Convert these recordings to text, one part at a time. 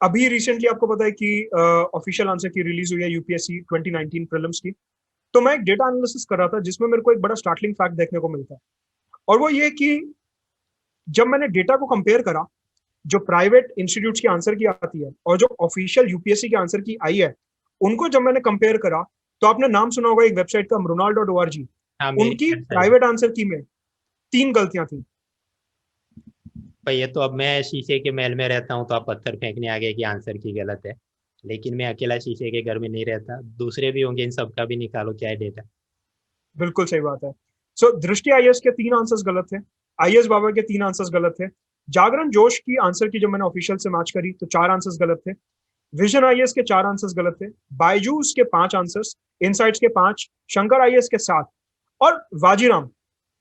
अभी रिसेंटली आपको पता है कि ऑफिशियल आंसर की रिलीज हुई है यूपीएससी 2019 प्रीलिम्स की। तो मैं एक डेटा एनालिसिस कर रहा था जिसमें मेरे को एक बड़ा स्टार्टलिंग फैक्ट देखने को मिलता है, और वो ये कि जब मैंने डेटा को कंपेयर करा, जो प्राइवेट इंस्टीट्यूट्स की आंसर की आती है और जो ऑफिशियल यूपीएससी की आंसर की आई है, उनको जब मैंने कंपेयर करा, तो आपने नाम सुना होगा एक वेबसाइट का mrunal.org। हाँ, मेरी उनकी वेबसाइट है। प्राइवेट आंसर की में 3 गलतियां थी। भाई ये तो अब मैं शीशे के महल में रहता हूँ तो आप पत्थर फेंकने आ गए कि आंसर की गलत है। लेकिन मैं अकेला शीशे के घर में नहीं रहता, दूसरे भी होंगे, इन सबका भी निकालो क्या है डेटा। बिल्कुल सही बात है। सो दृष्टि आईएएस के 3 आंसर्स गलत थे, आईएएस बाबा के 3 आंसर्स गलत थे, जागरण जोश की आंसर की जब मैंने ऑफिशियल से मैच करी तो 4 आंसर्स गलत थे, विजन आईएएस के 4 आंसर्स गलत थे, बायजूस के 5 आंसर्स, इनसाइट्स के 5, शंकर आईएएस के 7, और वाजीराम।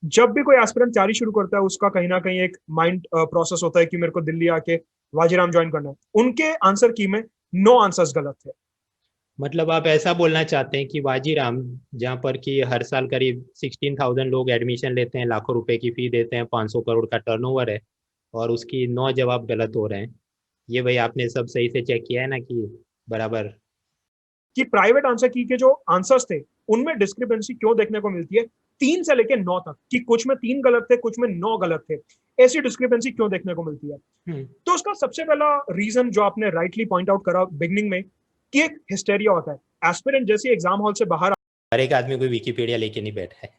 जब भी कोई एस्पिरेंट तैयारी शुरू करता है उसका कहीं ना कहीं एक माइंड प्रोसेस होता है कि मेरे को दिल्ली आके वाजीराम ज्वाइन करना है, उनके आंसर की में 9 आंसर्स गलत थे। मतलब आप ऐसा बोलना चाहते हैं कि वाजीराम, जहाँ पर कि हर साल करीब 16,000 लोग एडमिशन लेते हैं, लाखों रुपए की फी देते हैं, 500 करोड़ का टर्नओवर है, और उसकी 9 जवाब गलत हो रहे हैं। ये भाई आपने सब सही से चेक किया है ना कि बराबर? कि प्राइवेट आंसर की के जो आंसर्स थे उनमें डिस्क्रिपेंसी क्यों देखने को मिलती है 3 से लेकर 9 तक, कि कुछ में 3 गलत थे, कुछ में 9 गलत थे, ऐसी डिस्क्रिपेंसी क्यों देखने को मिलती है? हम्म। तो उसका सबसे पहला रीजन जो आपने राइटली पॉइंट आउट करा बिगनिंग में, कि एक हिस्टेरिया होता है एस्पिरेंट जैसे एग्जाम हॉल से बाहर। हर एक आदमी कोई विकिपीडिया लेके नहीं बैठा है।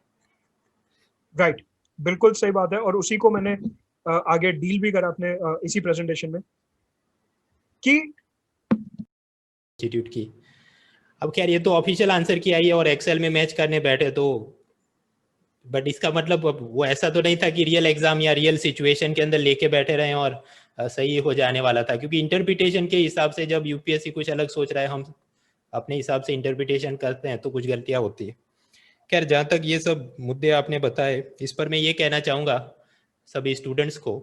राइट, बिल्कुल सही बात है, और उसी को मैंने आगे डील भी करा अपने इसी प्रेजेंटेशन में कि इंस्टीट्यूट की। अब खैर ये तो ऑफिशियल आंसर की आई है और एक्सेल में मैच करने बैठे तो, बट इसका मतलब अब वो ऐसा तो नहीं था कि रियल एग्जाम या रियल सिचुएशन के अंदर लेके बैठे रहे और सही हो जाने वाला था, क्योंकि इंटरप्रिटेशन के हिसाब से जब यूपीएससी कुछ अलग सोच रहा है, हम अपने हिसाब से इंटरप्रिटेशन करते हैं तो कुछ गलतियां होती है। खैर जहाँ तक ये सब मुद्दे आपने बताए, इस पर मैं ये कहना चाहूँगा सभी स्टूडेंट्स को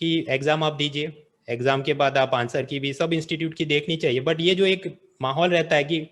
कि एग्ज़ाम आप दीजिए, एग्ज़ाम के बाद आप आंसर की भी सब इंस्टीट्यूट की देखनी चाहिए, बट ये जो एक माहौल रहता है कि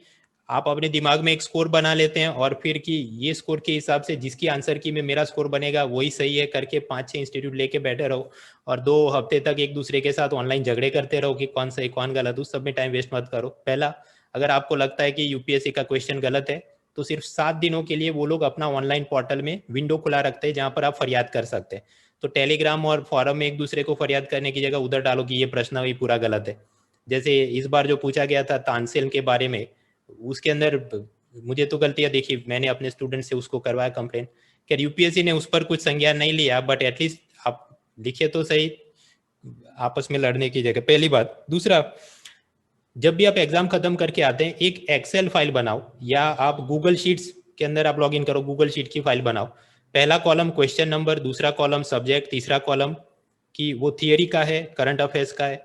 आप अपने दिमाग में एक स्कोर बना लेते हैं और फिर कि ये स्कोर के हिसाब से जिसकी आंसर की में मेरा स्कोर बनेगा वही सही है करके 5-6 इंस्टीट्यूट लेके बैठे रहो और 2 हफ्ते तक एक दूसरे के साथ ऑनलाइन झगड़े करते रहो कि कौन सही कौन गलत, उस सब में टाइम वेस्ट मत करो। पहला, अगर आपको लगता है कि यूपीएससी का क्वेश्चन गलत है तो सिर्फ 7 दिनों के लिए वो लोग अपना ऑनलाइन पोर्टल में विंडो खुला रखते हैं जहाँ पर आप फरियाद कर सकते हैं। तो टेलीग्राम और फॉरम में एक दूसरे को फरियाद करने की जगह उधर डालो कि ये प्रश्न भी पूरा गलत है। जैसे इस बार जो पूछा गया था तानसेन के बारे में, उसके अंदर मुझे तो गलतियां देखी, मैंने अपने स्टूडेंट से उसको करवाया कंप्लेन। खैर यूपीएससी ने उस पर कुछ संज्ञान नहीं लिया, बट एटलीस्ट आप लिखे तो सही आपस में लड़ने की जगह, पहली बात। दूसरा, जब भी आप एग्जाम खत्म करके आते हैं एक एक्सेल फाइल बनाओ या आप गूगल शीट्स के अंदर आप लॉग इन करो, गूगल शीट की फाइल बनाओ। पहला कॉलम क्वेश्चन नंबर, दूसरा कॉलम सब्जेक्ट, तीसरा कॉलम कि वो थियरी का है करंट अफेयर्स का है,